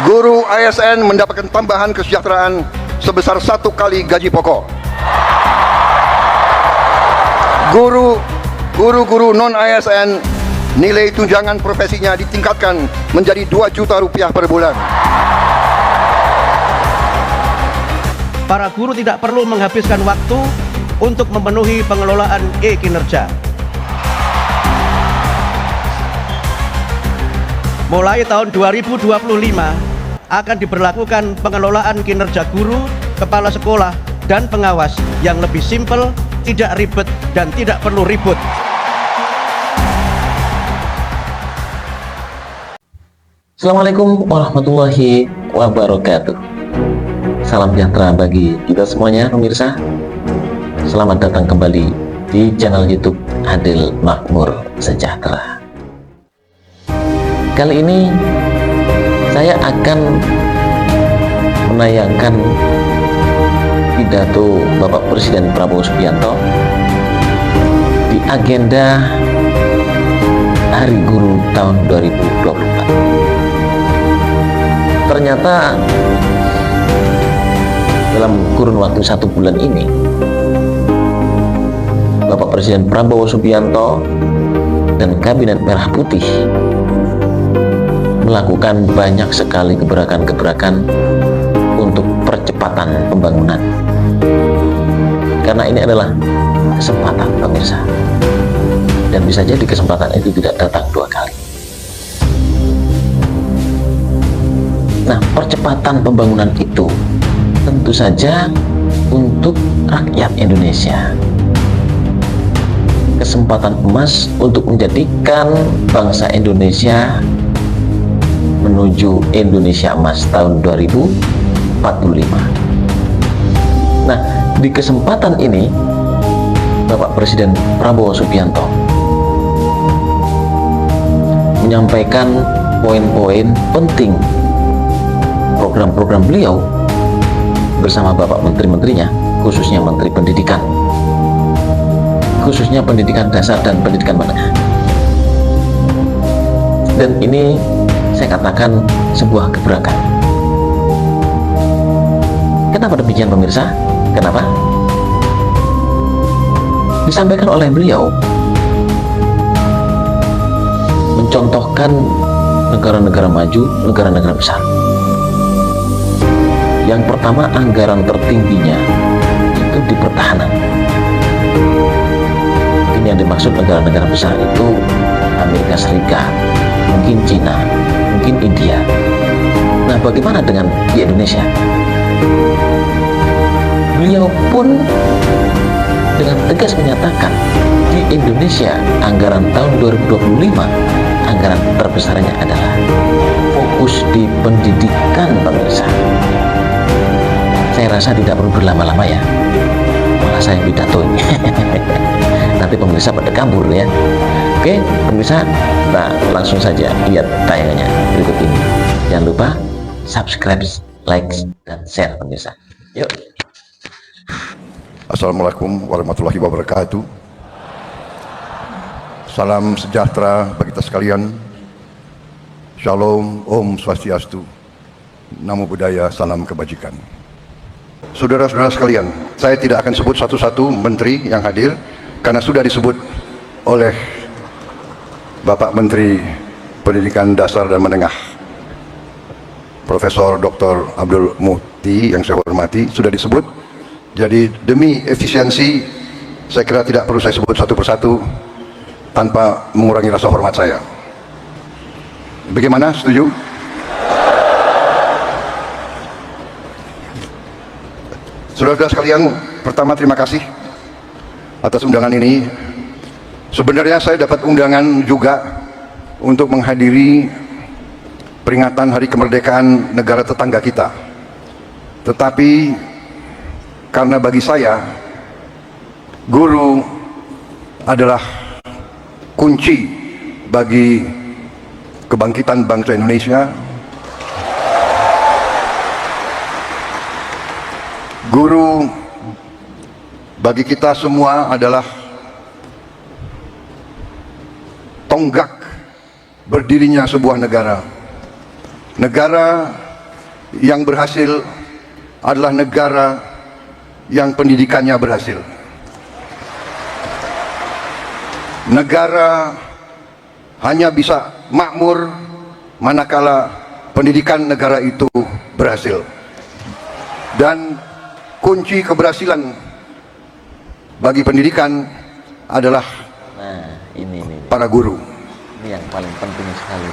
Guru ASN mendapatkan tambahan kesejahteraan sebesar 1 kali gaji pokok. Guru-guru non-ASN nilai tunjangan profesinya ditingkatkan menjadi 2 juta rupiah per bulan. Para guru tidak perlu menghabiskan waktu untuk memenuhi pengelolaan e-kinerja. Mulai tahun 2025 akan diberlakukan pengelolaan kinerja guru, kepala sekolah, dan pengawas yang lebih simpel, tidak ribet, dan tidak perlu ribut. Assalamualaikum warahmatullahi wabarakatuh. Salam sejahtera bagi kita semuanya pemirsa. Selamat datang kembali di channel YouTube Adil Makmur Sejahtera. Kali ini saya akan menayangkan pidato Bapak Presiden Prabowo Subianto di agenda Hari Guru tahun 2024. Ternyata dalam kurun waktu 1 bulan ini, Bapak Presiden Prabowo Subianto dan Kabinet Merah Putih melakukan banyak sekali gebrakan-gebrakan untuk percepatan pembangunan. Karena ini adalah kesempatan pemirsa, dan bisa jadi kesempatan itu tidak datang 2 kali. Nah, percepatan pembangunan itu tentu saja untuk rakyat Indonesia. Kesempatan emas untuk menjadikan bangsa Indonesia menuju Indonesia Emas tahun 2045. Nah, di kesempatan ini Bapak Presiden Prabowo Subianto menyampaikan poin-poin penting program-program beliau bersama Bapak Menteri-menterinya, khususnya Menteri Pendidikan, khususnya pendidikan dasar dan pendidikan menengah. Dan ini saya katakan sebuah gebrakan. Kenapa demikian pemirsa? Kenapa? Disampaikan oleh beliau mencontohkan negara-negara maju, negara-negara besar. Yang pertama, anggaran tertingginya itu di pertahanan. Ini yang dimaksud negara-negara besar itu Amerika Serikat, mungkin Cina, mungkin India. Nah, bagaimana dengan di Indonesia? Beliau pun dengan tegas menyatakan di Indonesia anggaran tahun 2025 anggaran terbesarnya adalah fokus di pendidikan pemirsa. Saya rasa tidak perlu berlama-lama ya, malah saya pidato ini. Nanti pemirsa pada kabur ya. Oke pemirsa, nah langsung saja lihat tayangannya berikut ini. Jangan lupa subscribe, like, dan share pemirsa. Yuk. Assalamualaikum warahmatullahi wabarakatuh. Salam sejahtera bagi kita sekalian. Shalom, Om Swastiastu, Namo Buddhaya, salam kebajikan. Saudara-saudara sekalian, saya tidak akan sebut satu-satu menteri yang hadir karena sudah disebut oleh Bapak Menteri Pendidikan Dasar dan Menengah, Profesor Dr. Abdul Muti yang saya hormati, sudah disebut. Jadi demi efisiensi, saya kira tidak perlu saya sebut satu persatu tanpa mengurangi rasa hormat saya. Bagaimana? Setuju? Saudara-saudara sekalian, pertama terima kasih atas undangan ini. Sebenarnya saya dapat undangan juga untuk menghadiri peringatan Hari Kemerdekaan negara tetangga kita. Tetapi karena bagi saya guru adalah kunci bagi kebangkitan bangsa Indonesia. Guru bagi kita semua adalah tonggak berdirinya sebuah negara. Negara yang berhasil adalah negara yang pendidikannya berhasil. Negara hanya bisa makmur manakala pendidikan negara itu berhasil. Dan kunci keberhasilan bagi pendidikan adalah ini para guru. yang paling penting sekali.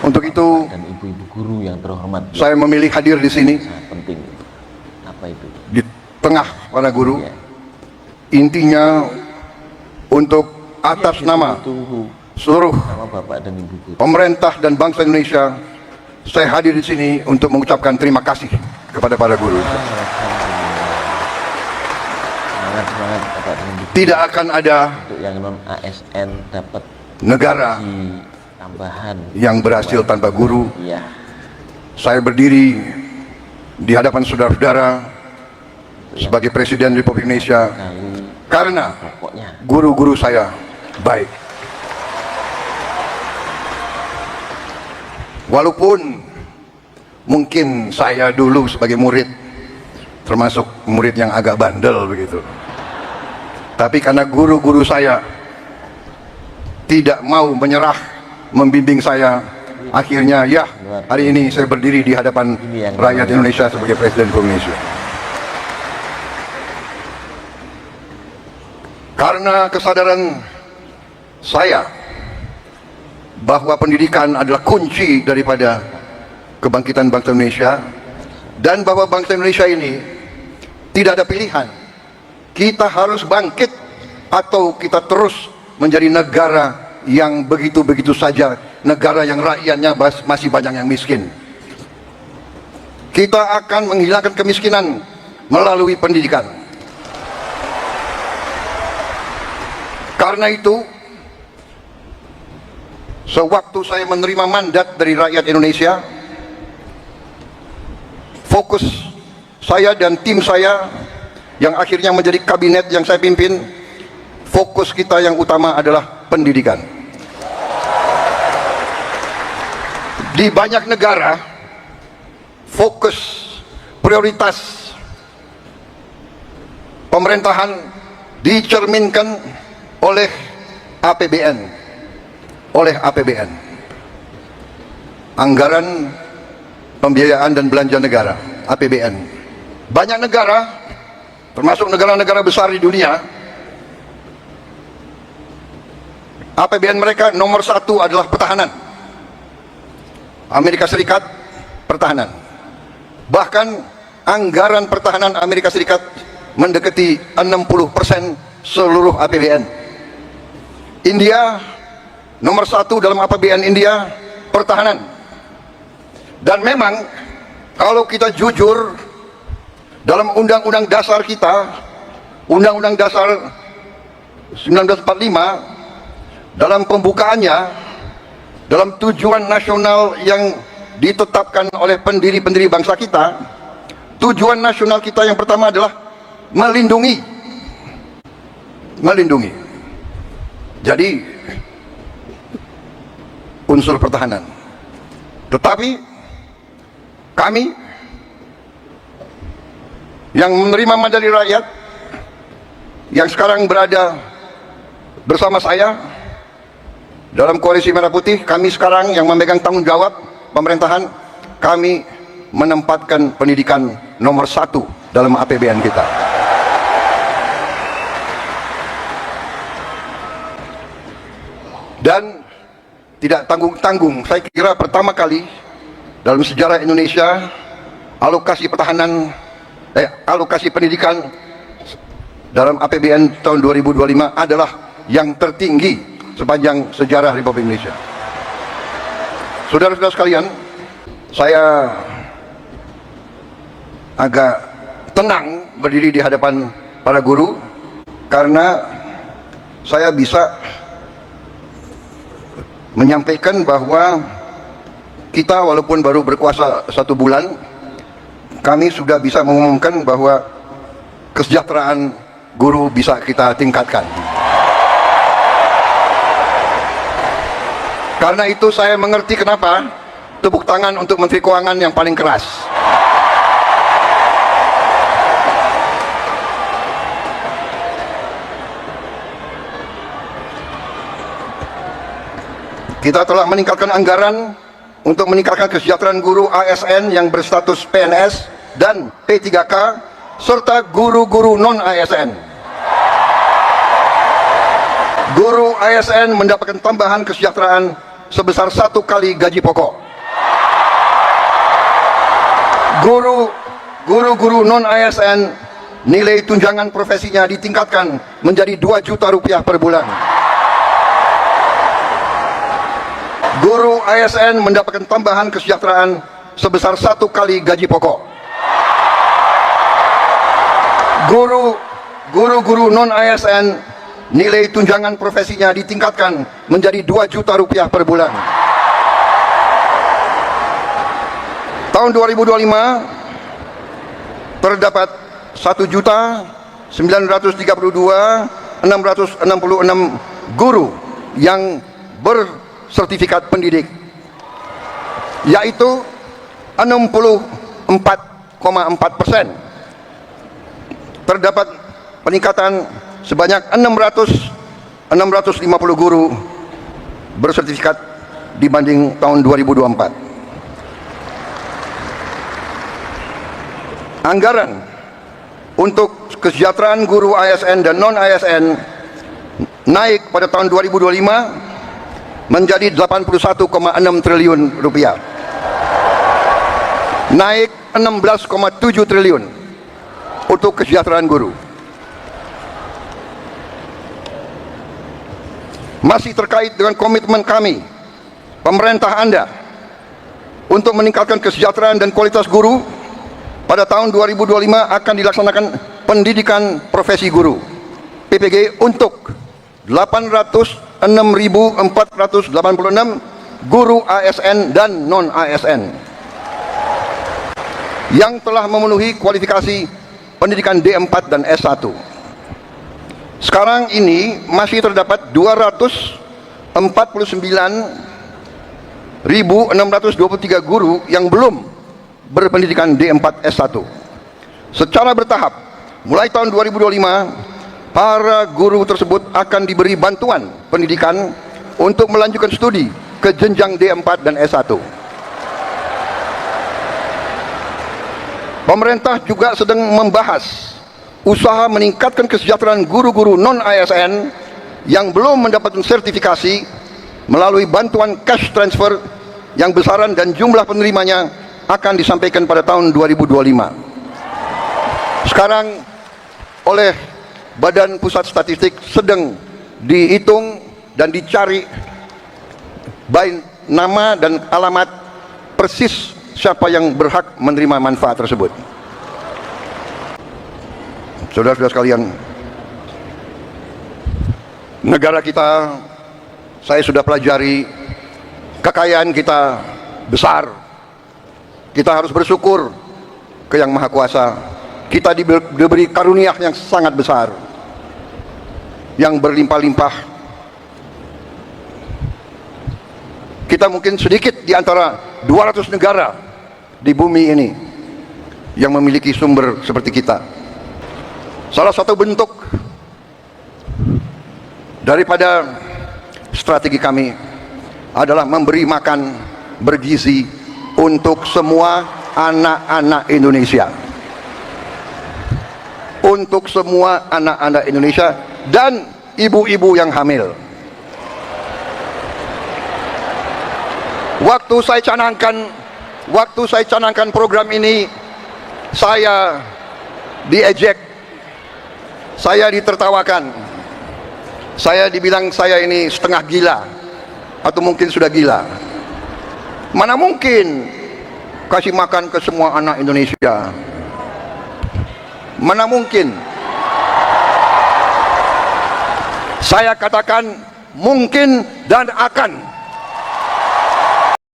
Untuk itu, dan ibu-ibu guru yang terhormat, saya memilih hadir di sini sangat penting. Apa itu? di tengah para guru. Ya. Intinya untuk atas nama Tunggu seluruh sama bapak dan ibu guru. pemerintah dan bangsa Indonesia, saya hadir di sini untuk mengucapkan terima kasih kepada para guru. Semangat bapak dan ibu. Tidak akan ada Untuk yang non ASN dapat negara di tambahan yang berhasil tanpa guru. Iya. Saya berdiri di hadapan saudara-saudara sebagai Presiden Republik Indonesia Kali karena pokoknya guru-guru saya baik. Walaupun mungkin saya dulu sebagai murid termasuk murid yang agak bandel begitu, tapi karena guru-guru saya tidak mau menyerah membimbing saya, akhirnya ya hari ini saya berdiri di hadapan rakyat Indonesia sebagai Presiden Republik Indonesia. Karena kesadaran saya bahwa pendidikan adalah kunci daripada kebangkitan bangsa Indonesia, dan bahwa bangsa Indonesia ini tidak ada pilihan, kita harus bangkit atau kita terus menjadi negara yang begitu-begitu saja, negara yang rakyatnya masih banyak yang miskin. Kita akan menghilangkan kemiskinan melalui pendidikan. Karena itu, sewaktu saya menerima mandat dari rakyat Indonesia, fokus saya dan tim saya yang akhirnya menjadi kabinet yang saya pimpin, fokus kita yang utama adalah pendidikan. Di banyak negara, fokus prioritas pemerintahan dicerminkan oleh APBN, anggaran pembiayaan dan belanja negara, APBN. Banyak negara, termasuk negara-negara besar di dunia, APBN mereka nomor satu adalah pertahanan. Amerika Serikat, pertahanan. Bahkan anggaran pertahanan Amerika Serikat mendekati 60% seluruh APBN. India, nomor satu dalam APBN India, pertahanan. Dan memang kalau kita jujur, dalam undang-undang dasar kita, Undang-Undang Dasar 1945, dalam pembukaannya, dalam tujuan nasional yang ditetapkan oleh pendiri-pendiri bangsa kita, tujuan nasional kita yang pertama adalah melindungi. Jadi unsur pertahanan. Tetapi kami yang menerima mandat dari rakyat, yang sekarang berada bersama saya dalam Koalisi Merah Putih, kami sekarang yang memegang tanggung jawab pemerintahan, kami menempatkan pendidikan nomor satu dalam APBN kita. Dan tidak tanggung-tanggung, saya kira pertama kali dalam sejarah Indonesia alokasi pendidikan dalam APBN tahun 2025 adalah yang tertinggi sepanjang sejarah Republik Indonesia. Saudara-saudara sekalian, saya agak tenang berdiri di hadapan para guru karena saya bisa menyampaikan bahwa kita walaupun baru berkuasa 1 bulan, kami sudah bisa mengumumkan bahwa kesejahteraan guru bisa kita tingkatkan. Karena itu saya mengerti kenapa Tepuk tangan untuk Menteri Keuangan yang paling keras. Kita telah meningkatkan anggaran untuk meningkatkan kesejahteraan guru ASN yang berstatus PNS dan P3K serta guru-guru non-ASN. Guru ASN mendapatkan tambahan kesejahteraan sebesar 1 kali gaji pokok. Guru-guru non-ASN nilai tunjangan profesinya ditingkatkan menjadi 2 juta rupiah per bulan. Guru ASN mendapatkan tambahan kesejahteraan sebesar 1 kali gaji pokok. Guru-guru non-ASN nilai tunjangan profesinya ditingkatkan menjadi 2 juta rupiah per bulan. Tahun 2025 terdapat 1.932.666 guru yang bersertifikat pendidik, yaitu 64,4%. Terdapat peningkatan sebanyak 650 guru bersertifikat dibanding tahun 2024. Anggaran untuk kesejahteraan guru ASN dan non-ASN naik pada tahun 2025 menjadi 81,6 triliun rupiah, naik 16,7 triliun untuk kesejahteraan guru. Masih terkait dengan komitmen kami, pemerintah Anda, untuk meningkatkan kesejahteraan dan kualitas guru, pada tahun 2025 akan dilaksanakan pendidikan profesi guru PPG untuk 806.486 guru ASN dan non-ASN yang telah memenuhi kualifikasi pendidikan D4 dan S1. Sekarang ini masih terdapat 249.623 guru yang belum berpendidikan D4 S1. Secara bertahap, mulai tahun 2025, para guru tersebut akan diberi bantuan pendidikan untuk melanjutkan studi ke jenjang D4 dan S1. Pemerintah juga sedang membahas usaha meningkatkan kesejahteraan guru-guru non-ASN yang belum mendapatkan sertifikasi melalui bantuan cash transfer yang besaran dan jumlah penerimanya akan disampaikan pada tahun 2025. Sekarang oleh Badan Pusat Statistik sedang dihitung dan dicari baik nama dan alamat persis siapa yang berhak menerima manfaat tersebut. Saudara-saudara sekalian, negara kita, saya sudah pelajari, kekayaan kita besar. Kita harus bersyukur ke Yang Maha Kuasa. Kita diberi karunia yang sangat besar, yang berlimpah-limpah. Kita mungkin sedikit di antara 200 negara di bumi ini yang memiliki sumber seperti kita. Salah satu bentuk daripada strategi kami adalah memberi makan bergizi untuk semua anak-anak Indonesia. Untuk semua anak-anak Indonesia dan ibu-ibu yang hamil. Waktu saya canangkan program ini, saya diejek, saya ditertawakan, saya dibilang saya ini setengah gila atau mungkin sudah gila. Mana mungkin kasih makan ke semua anak Indonesia? Mana mungkin? Saya katakan mungkin dan akan.